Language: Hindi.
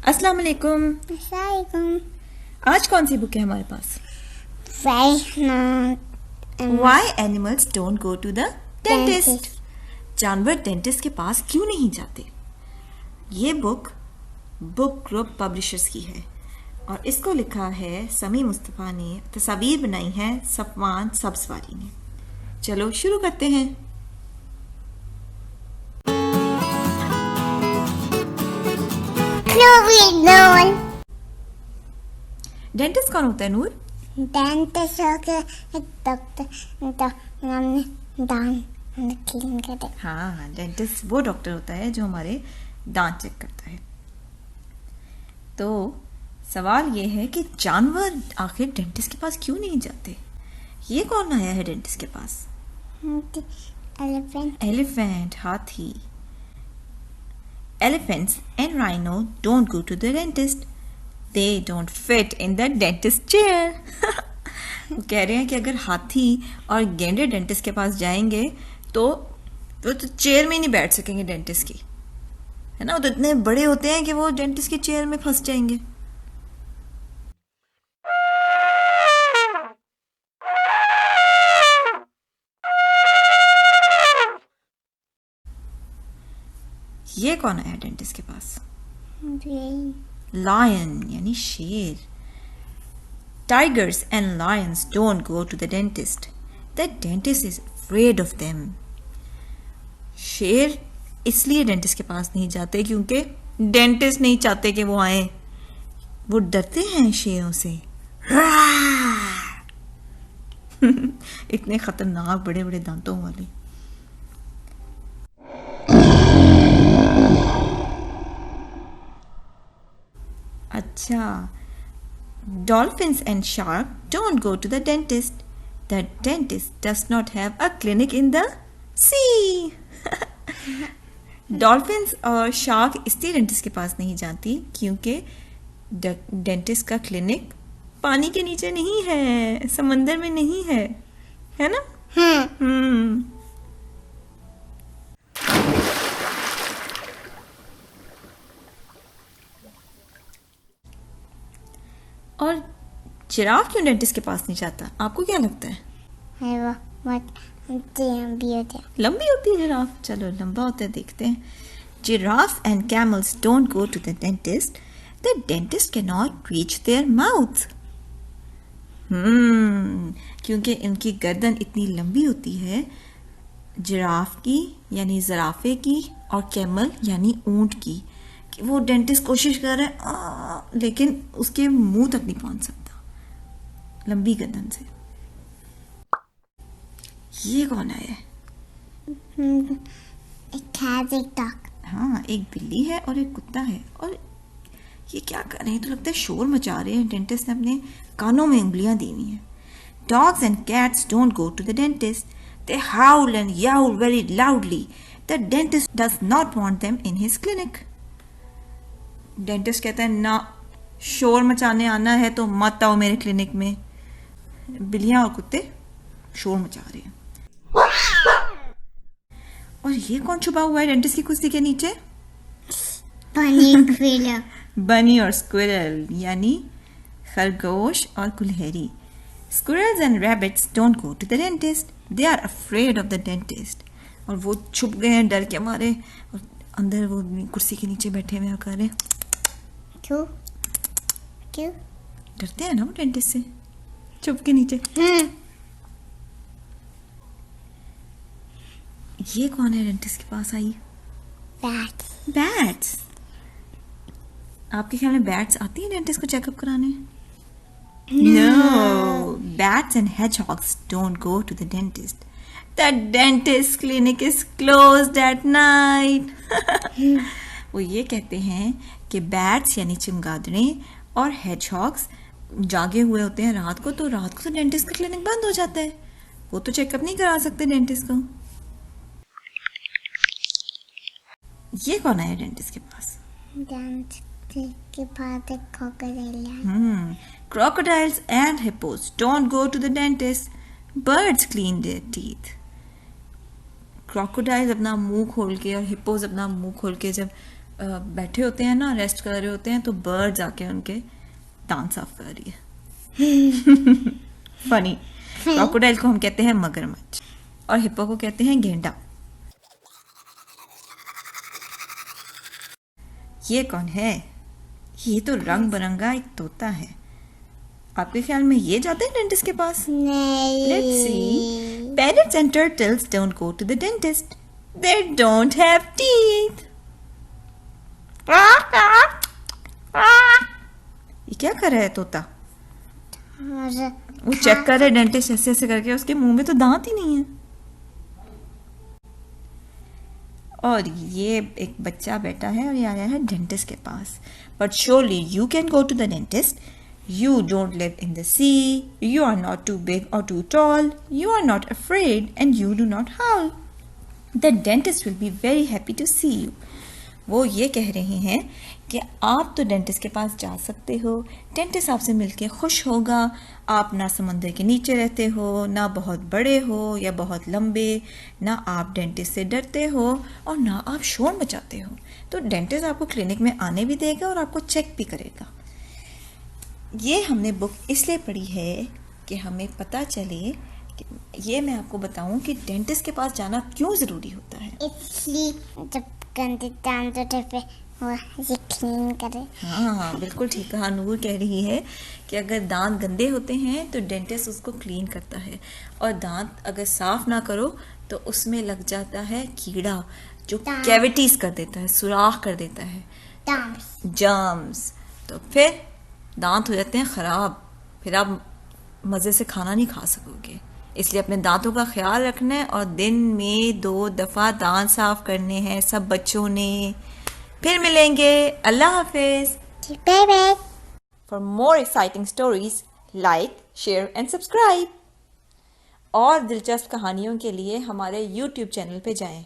अस्सलाम वालेकुम। Assalamualaikum. आज कौन सी बुक है हमारे पास? Why Why animals don't go to the dentist? Dentist. जानवर डेंटिस्ट के पास क्यों नहीं जाते? ये बुक ग्रुप पब्लिशर्स की है और इसको लिखा है समी मुस्तफ़ा ने, तस्वीर बनाई है सफवान सब्सवारी ने। चलो शुरू करते हैं। None. डेंटिस्ट कौन होता है नूर? Dentist होके एक डॉक्टर हमने दांत क्लीन करते। हाँ, डेंटिस्ट वो डॉक्टर होता है जो हमारे दांत चेक करता है। तो सवाल ये है कि जानवर आखिर डेंटिस्ट के पास क्यों नहीं जाते? ये कौन आया है डेंटिस्ट के पास? Elephant. एलिफेंट, हाथी। Elephants and rhino don't go to the dentist. They don't fit in the dentist chair. वो कह रहे हैं कि अगर हाथी और गैंडे डेंटिस्ट के पास जाएंगे तो चेयर में ही नहीं बैठ सकेंगे डेंटिस्ट की, है ना। वो तो इतने बड़े होते हैं कि वो डेंटिस्ट की चेयर में फंस जाएंगे। ये कौन आया डेंटिस्ट के पास? लायन यानी शेर। Tigers and lions don't go to the dentist, the dentist is afraid of them. शेर इसलिए डेंटिस्ट के पास नहीं जाते क्योंकि डेंटिस्ट नहीं चाहते कि वो आए, वो डरते हैं शेरों से। इतने खतरनाक बड़े बड़े दांतों वाले। अच्छा, dolphins and shark don't go to the dentist. The dentist does not have a clinic in the sea. Dolphins और शार्क इसलिए डेंटिस्ट के पास नहीं जाती क्योंकि डेंटिस्ट का क्लिनिक पानी के नीचे नहीं है, समंदर में नहीं है ना? और जिराफ क्यों डेंटिस्ट के पास नहीं जाता? आपको क्या लगता है? लंबी होती है जिराफ। चलो लंबा होता है, देखते हैं। Giraffe and camels don't go to the dentist, the dentist can not reach their mouth. क्योंकि इनकी गर्दन इतनी लंबी होती है, जिराफ की यानी ज़राफ़े की और कैमल यानी ऊंट की, कि वो डेंटिस्ट कोशिश कर रहा है लेकिन उसके मुंह तक नहीं पहुंच सकता लंबी गर्दन से। ये कौन है? हाँ, एक बिल्ली है और एक कुत्ता है। और ये क्या कर रहे हैं? तो लगता है शोर मचा रहे हैं। डेंटिस्ट ने अपने कानों में उंगलियां दी हुई हैं। Dogs and cats don't go to the dentist, they howl and yowl very loudly, the dentist does not want them in his clinic. Dentist कहता है ना, शोर मचाने आना है तो मत आओ मेरे क्लिनिक में। बिल्लियां और कुत्ते शोर मचा रहे हैं। और ये कौन छुपा हुआ है डेंटिस्ट की कुर्सी के नीचे? बनी और स्क्विरल यानी खरगोश और कुल्हेरी। Squirrels and rabbits don't go to the dentist, they are afraid of the dentist. और वो छुप गए हैं डर के मारे, और अंदर वो कुर्सी के नीचे बैठे हुए कर रहे हैं। क्यों? डरते हैं ना वो डेंटिस्ट से, चुप के नीचे। ये कौन है डेंटिस्ट के पास आई? बैट्स। आपके ख्याल में बैट्स आती हैं डेंटिस्ट को चेकअप कराने? No, bats and hedgehogs don't go to the dentist. The dentist clinic is closed at night. वो ये कहते हैं कि बैट्स यानी चमगादड़े और हेजहॉग्स जागे हुए होते हैं रात को, तो रात को तो डेंटिस्ट का क्लिनिक बंद हो जाता है, वो तो चेकअप नहीं करा सकते डेंटिस्ट को। ये कौन आया डेंटिस्ट के पास? के पास एक crocodile है। Crocodiles and hippos don't go to the dentist. Birds clean their teeth. Crocodiles अपना मुंह खोल के और hippos अपना मुंह खोल के जब बैठे होते हैं ना, रेस्ट कर रहे होते हैं, तो बर्ड्स आके उनके दांत साफ कर रही है। फनी। क्रोकोडाइल को हम कहते हैं मगरमच्छ और हिप्पो को कहते हैं गेंडा। ये कौन है? ये तो रंग बिरंगा एक तोता है। आपके ख्याल में ये जाते हैं डेंटिस्ट के पास? नहीं। Let's see. Parrots and turtles don't go to the dentist. They don't have teeth. ये क्या कर रहा है तोता? और वो चेक कर रहा है डेंटिस्ट ऐसे ऐसे करके, उसके मुंह में तो दांत ही नहीं है। और ये एक बच्चा बैठा है और ये आया है डेंटिस्ट के पास। But surely you can go to the dentist. You don't live in the sea. You are not too big or too tall. You are not afraid and you do not howl. The dentist will be very happy to see you. वो ये कह रहे हैं कि आप तो डेंटिस्ट के पास जा सकते हो, डेंटिस्ट आपसे मिलके खुश होगा। आप ना समंदर के नीचे रहते हो, ना बहुत बड़े हो या बहुत लंबे, ना आप डेंटिस्ट से डरते हो और ना आप शोर मचाते हो। तो डेंटिस्ट आपको क्लिनिक में आने भी देगा और आपको चेक भी करेगा। ये हमने बुक इसलिए पढ़ी है कि हमें पता चले कि ये मैं आपको बताऊं कि डेंटिस्ट के पास जाना क्यों ज़रूरी होता है। इसलिए जब गंदे दांत होते पे वो ये क्लीन करे। हाँ, बिल्कुल ठीक कहा। नूर कह रही है कि अगर दांत गंदे होते हैं तो डेंटिस्ट उसको क्लीन करता है, और दांत अगर साफ ना करो तो उसमें लग जाता है कीड़ा जो कैविटीज कर देता है, सुराख कर देता है, जर्म्स। तो फिर दांत हो जाते हैं ख़राब, फिर आप मज़े से खाना नहीं खा सकोगे। इसलिए अपने दांतों का ख्याल रखना है और दिन में 2 दफ़ा दांत साफ करने हैं सब बच्चों ने। फिर मिलेंगे। अल्लाह हाफिज। Bye bye. For more exciting stories like, share and subscribe. और दिलचस्प कहानियों के लिए हमारे YouTube चैनल पे जाएं।